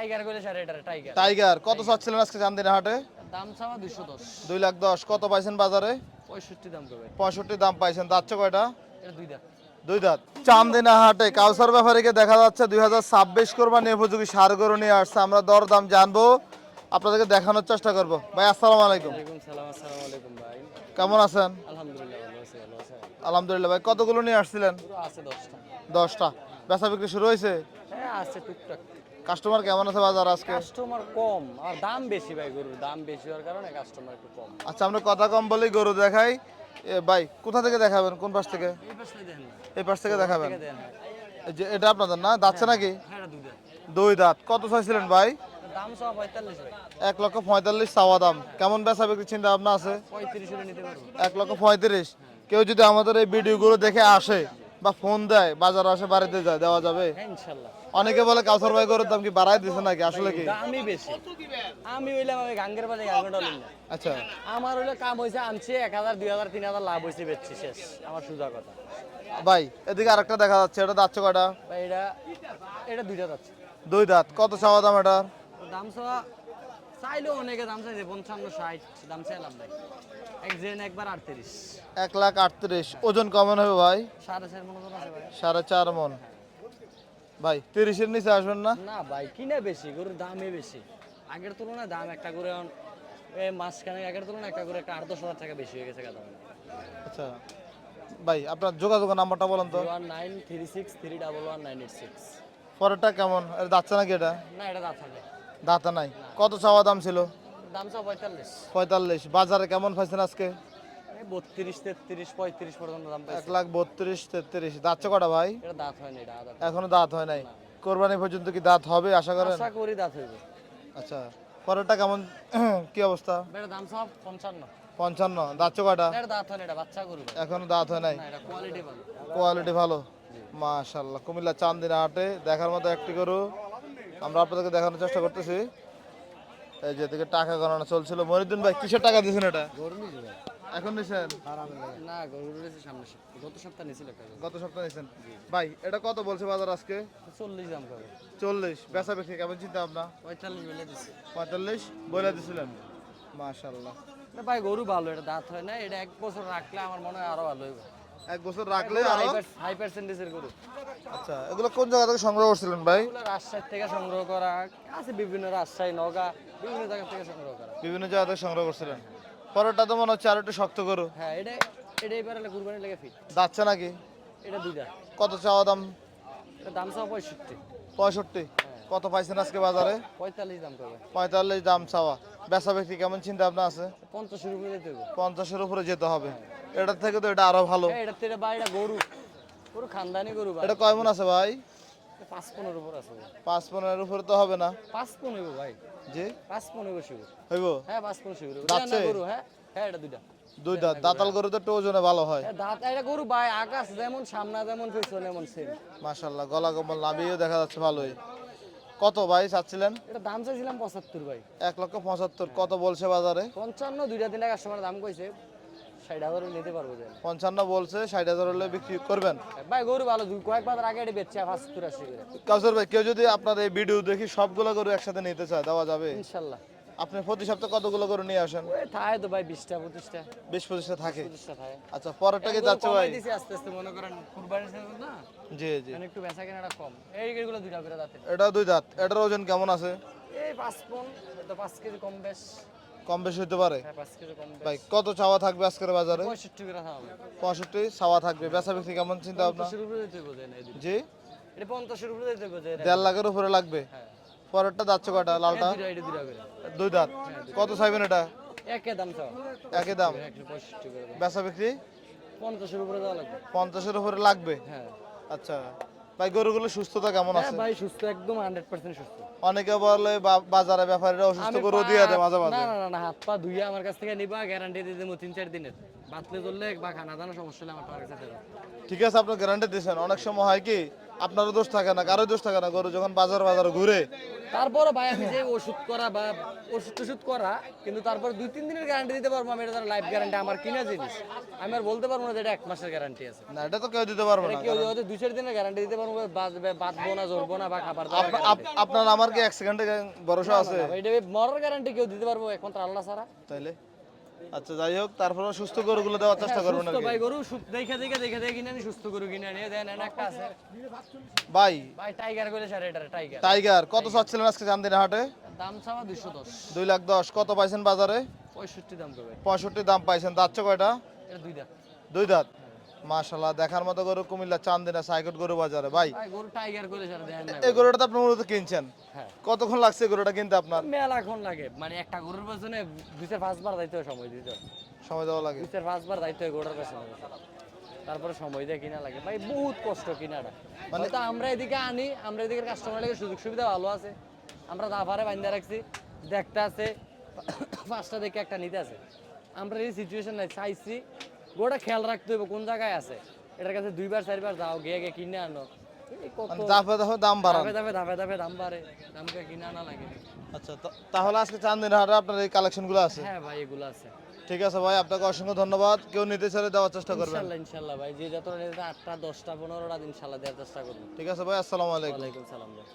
Tiger কইলে sir এটা tiger. Tiger কত চাচ্ছিলেন আজকে চান্দিনা হাটে? দাম চাওয়া 210। 2,10,000 কত পাইছেন বাজারে? 65 দাম কবে? 65 দাম পাইছেন। দাঁতছে কয়টা? এটা দুই দাঁত। দুই দাঁত। চান্দিনা হাটে কাউসার ব্যাপারীকে দেখা যাচ্ছে 2026 কোরবানি উপযোগী ষাঁড় গরু নিয়ে আসছে। আমরা দর দাম জানবো, আপনাদেরকে দেখানোর চেষ্টা করব। ভাই আসসালামু আলাইকুম। ওয়ালাইকুম সালাম। আসসালামু আলাইকুম ভাই। কেমন আছেন? আলহামদুলিল্লাহ ভালো আছি, ভালো আছেন? আলহামদুলিল্লাহ ভাই। কতগুলো নিয়ে আসছিলেন? পুরো আছে 10টা। 10টা। বেচা বিক্রি শুরু হয়েছে? হ্যাঁ আছে টুকটাক। কাস্টমার কেমন আছে বাজার আজকে? কাস্টমার কম আর দাম বেশি ভাই, গরুর দাম বেশি হওয়ার কারণে কাস্টমার একটু কম। আচ্ছা, আমরা কথা কম বলেই গরু দেখাই। ভাই কোথা থেকে দেখাবেন? কোন পাশ থেকে? এই পাশে দেন না। এই পাশ থেকে দেখাবেন। থেকে দেন। এই যে এটা আপনাদের না, দাঁতছে নাকি? হ্যাঁ এটা দুই দাঁত। দুই দাঁত। কত চাইছিলেন ভাই? দাম চাওয়া 45 ভাই। 1,45,000 চাওয়া দাম। কেমন বেচা বিক্রি চিন্তা ভাবনা আছে? 35 হলে নিতে পারবো। 1,35,000। কেউ যদি আমাদের এই ভিডিওগুলো দেখে আসে বা ফোন দেয়, বাজার আসে, বাড়িতে যায়, দেওয়া যাবে? হ্যাঁ ইনশাআল্লাহ। অনেকে বলে কাউসার ভাই গরুর দাম কি বাড়ায় দিছে নাকি, আসলে কি? দামই বেশি। আমি হইলাম আমি গাঙ্গের বাজে গাঙ্গের ডলিং না। আচ্ছা আমার হইলো কাম হইছে, আনছি 1000 2000 3000 লাভ হইছে, বেচছি শেষ। আমার সুজা কথা ভাই, এদিকে আরেকটা দেখা যাচ্ছে, এটা দাঁতছে কয়টা? ভাই। এটা দুইটা যাচ্ছে। দুই দাঁত। কত চাওয়া দাম এটার? দাম চাওয়া চাইলেও অনেকে দাম চাইছে 55 60 দাম চাইলাম ভাই। একবার 38। 1,38,000। ওজন কেমন হবে ভাই? 4.5 মন ওজন আছে ভাই। 4.5 মন। ভাই 30-এর নিচে আসবেন না? না ভাই, কিনা বেশি, গরুর দামই বেশি। আগের তুলনায় দাম একটা করে মাঝখানে আগের তুলনায় একটা করে 8-10 হাজার টাকা বেশি হয়ে গেছে দাম। আচ্ছা ভাই, আপনার যোগাযোগের নাম্বারটা বলেন তো। 01936311986। পরেরটা কেমন? এটা দাঁতছে নাকি এটা? না এটা দাঁত হবে। দাঁতা নাই। কত চাওয়া দাম ছিল? দাম চাও 45। 45। বাজারে কেমন পাইছেন আজকে? 32 33 35 পর্যন্ত দাম পাইছে। 1,32,000-33। দাঁতছে কটা ভাই? এটা দাঁত হয়নি, এটা দাঁত। এখনো দাঁত হয় নাই। কোরবানি পর্যন্ত কি দাঁত হবে আশা করেন? আশা করি দাঁত হইবে। আচ্ছা, পরেরটা কেমন? কি অবস্থা? এটা দাম চাও 55। 55। দাঁতছে কটা? এটা দাঁত হয়নি, এটা বাচ্চা গরু ভাই। এখনো দাঁত হয় নাই। না এটা কোয়ালিটি ভালো। কোয়ালিটি ভালো। মাশাআল্লাহ। কুমিল্লা চান্দিনা হাটে দেখার মতো একটি গরু আমরা আপনাদেরকে দেখানোর চেষ্টা করতেছি। এই যে এদিকে টাকা গণনা চলছিল। মনিউদ্দিন ভাই, কিসের টাকা দিয়েছেন এটা? গরু নিছি ভাই। এখন নিছেন? না গরু রয়েছে সামনে, গত সপ্তাহে নিছিল একটা গরু। গত সপ্তাহে নিছেন? ভাই এটা কত বলছে বাজার আজকে? 40 দাম করে। 40। বেচা বিক্রি কেমন চিন্তা ভাবনা? 45 বলে দিছি। 45 বলে দিছিলেন। মাশাআল্লাহ। না ভাই গরু ভালো, এটা দাঁত হয় না, এটা 1 বছর রাখলে আমার মনে হয় আরো ভালো হইবে। 1 বছর রাখলে আরো। হাই পার্সেন্টেজের গরু। আচ্ছা, এগুলো কোন জায়গা থেকে সংগ্রহ করছিলেন ভাই? এগুলো রাজশাহী থেকে সংগ্রহ করা আছে, বিভিন্ন রাজশাহী নওগাঁ বিভিন্ন জায়গা থেকে সংগ্রহ করা। বিভিন্ন জায়গা থেকে সংগ্রহ করছিলেন। পরেরটা তো মনে হচ্ছে আর একটু শক্ত গরু। হ্যাঁ এটা এবার হলে কুরবানি লেগে ফিট। যাচ্ছে নাকি? এটা দুইটা। কত চাওয়া দাম? এটা দাম চাও 65। 65। কত পাইছেন আজকে বাজারে? 45 দাম করবে। 45 দাম চাওয়া। বেচা বিক্রি কেমন চিন্তা ভাবনা আছে? 50 এর উপরে দিতে হবে। 50-এর উপরে যেতে হবে। এটার থেকে তো এটা আরো ভালো। এটা তেরে ভাই, এটা গরু গরু খানদানি গরু ভাই। এটা কয় মন আছে ভাই? 5-15 উপর আছে ভাই। 5-15-এর উপরে তো হবে না। 5-15 হইব ভাই। জি 5-15 হইব শিওর। হইব। হ্যাঁ 5-15 শিওর। দাঁতছে? গরু হ্যাঁ হ্যাঁ এটা দুইটা। দুই দাঁত। দাঁতাল গরু তো একটু ওজনে ভালো হয়। দাঁত এটা গরু ভাই, আকাশ যেমন সামনে যেমন পিছনে এমন সেম। মাশাআল্লাহ। গলা কম্বল নাভিও দেখা যাচ্ছে ভালোই। কত ভাই চাচ্ছিলেন? এটা দাম চাইছিলাম 75 ভাই। 1,75,000। কত বলছে বাজারে? 55 দুইটা তিনটা কাস্টমার দাম কইছে। 60,000 নিতে পারবো যে। 55 বলছে, 60,000 হলে বিক্রি করবেন। ভাই গরু ভালো, কয়েকবার আগে এটা বেচছে 85 করে। কাউসার ভাই, কেউ যদি আপনার এই ভিডিও দেখি সবগুলো গরু একসাথে নিতে চায়, দেওয়া যাবে? ইনশাআল্লাহ। আপনি প্রতি সপ্তাহে কতগুলো গরু নিয়ে আসেন? ওই থাকে তো ভাই 20টা 25টা। 20-25টা থাকে। 25টা থাকে। আচ্ছা, পরেরটা কি যাচ্ছে ভাই? দিছি আস্তে আস্তে, মনে করেন কুরবানির সময় না জি জি। মানে একটু বেচা কেনাটা কম। এই এগুলো দুইটা করে দাঁতে। এটা দুই দাঁত। এটার ওজন কেমন আছে? এই 5 পন, তো 5 কেজি কম বেশ। কম বেশি হতে পারে। হ্যাঁ 5 কেজি কম বেশ। ভাই কত চাওয়া থাকবে আজকের বাজারে? 65 করে হবে। 65 চাওয়া থাকবে। বেচা বিক্রি কেমন চিন্তা ভাবনা? 50 উপরে দিতে হবে না এই দুটো। জি এটা 50 উপরে দিতে হবে। 1.5 লাখের উপরে লাগবে। হ্যাঁ। পরেরটা যাচ্ছে কয়টা? লালটা এটা দুইটা করে। দুই দাঁত। কত চাইবেন এটা? একই দাম চাও। একই দাম। 165 করে দাও। বেচা বিক্রি 50 উপরে দেওয়া লাগবে। 50-এর উপরে লাগবে। হ্যাঁ। আচ্ছা ভাই, গরুগুলো সুস্থতা কেমন হ্যাঁ আছে? ভাই সুস্থ, একদম 100% সুস্থ। অনেকে বলে বাজারে ব্যাপারীরা অসুস্থ আমি গরু দিয়ে দেয় মাঝে না মাঝে। না না না, হাত পা ধুইয়া আমার কাছ থেকে নিবা, গ্যারান্টি দিয়ে দেবো 3-4 দিনের। বাতলে ধরলে বা খানা দানা সমস্যা হলে আমার কাছে ফেরত। ঠিক আছে, আপনার গ্যারান্টি দিয়েছেন। অনেক সময় হয় কি আপনারও দোষ থাকে না, কারোর দোষ থাকে না, গরু যখন বাজার বাজার ঘুরে। তারপরও ভাই আমি যে ওষুধ করা বা ওষুধ টষুধ করা, কিন্তু তারপর 2-3 দিনের গ্যারান্টি দিতে পারবো আমি, এটা লাইফ গ্যারান্টি আমার কিনা জিনিস। আমি আর বলতে পারবো না যে এটা 1 মাসের গ্যারান্টি আছে। না, এটা তো কেউ দিতে পারবে এটা না। কি হয়তো 2-4 দিনের গ্যারান্টি দিতে পারবো, বাঁচবো না, জ্বরবো না বা খাবার দাবার guarantee। আপনার আমার কি 1 সেকেন্ডে ভরসা না, আছে? না, ভাই, এটা মরার গ্যারান্টি কেউ দিতে পারবো একমাত্র আল্লাহ ছাড়া। তাইলে আচ্ছা, যাই হোক, তারপরে সুস্থ গরুগুলো দেওয়ার চেষ্টা হ্যাঁ, করবেন সুস্থ নাকি? ভাই গরু দেখে কিনে আনি, সুস্থ গরু কিনে আনি। দেন একটা আছে ভাই ভাই, টাইগার কইলে স্যার, এটা টাইগার। টাইগার কত চাচ্ছিলেন আজকে চান্দিনা হাটে? দাম চাওয়া 210। 2,10,000। কত পাইছেন বাজারে? 65 দাম করবে। 65 দাম পাইছেন। দাঁতছে কয়টা? এটা 2 দাঁত। 2 দাঁত। মাশাআল্লাহ, দেখার মতো গরু কুমিল্লা চান্দিনা সাইকট গরু বাজারে। ভাই ভাই গরু টাইগার কইলে স্যার দেন না। এই গরুটা তো আপনি মূলত কিনছেন, হ্যাঁ, কতক্ষণ লাগছে গরুটা কিনতে আপনার? মেলাক্ষণ লাগে, মানে একটা গরুর পেছনে 2-5 বার দায়িত্ব সময় দিতে হয়। সময় দেওয়া লাগে? 2-5 বার দায়িত্ব হয় গরুর পেছনে, তারপরে সময় দিয়ে কিনা লাগে ভাই, বহুত কষ্ট কিনাটা। মানে তো আমরা এদিকে আনি, আমরা এদিকে কাস্টমার লাগে সুযোগ সুবিধা ভালো আছে, আমরা দাফারে বান্ধা রাখছি, দেখতে আছে 5টা দেখে একটা নিতে আছে। আমরা এই সিচুয়েশন নাই, চাইছি গোটা খেয়াল রাখতে হবে কোন জায়গায় আছে, এটার কাছে 2-4 বার যাও, গিয়ে গিয়ে কিনে আনো। এই কত মানে দাফে দাফে দাম বাড়ান। ধাপে দাম বাড়ে, দামকে কিনে আনা লাগে। আচ্ছা, তাহলে আজকে চান্দিনা হাটে আপনার এই কালেকশনগুলো আছে? হ্যাঁ ভাই, এগুলো আছে। ঠিক আছে ভাই, আপনাকে অসংখ্য ধন্যবাদ। কেউ নিতে চাইলে দেওয়ার চেষ্টা করবেন। ইনশাল্লাহ ইনশাল্লাহ ভাই, যে যত 8টা 10টা 15টা ইনশাল্লাহ দেওয়ার চেষ্টা করবো। ঠিক আছে ভাই, আসসালামু আলাইকুম। ওয়ালাইকুম সালাম ভাই।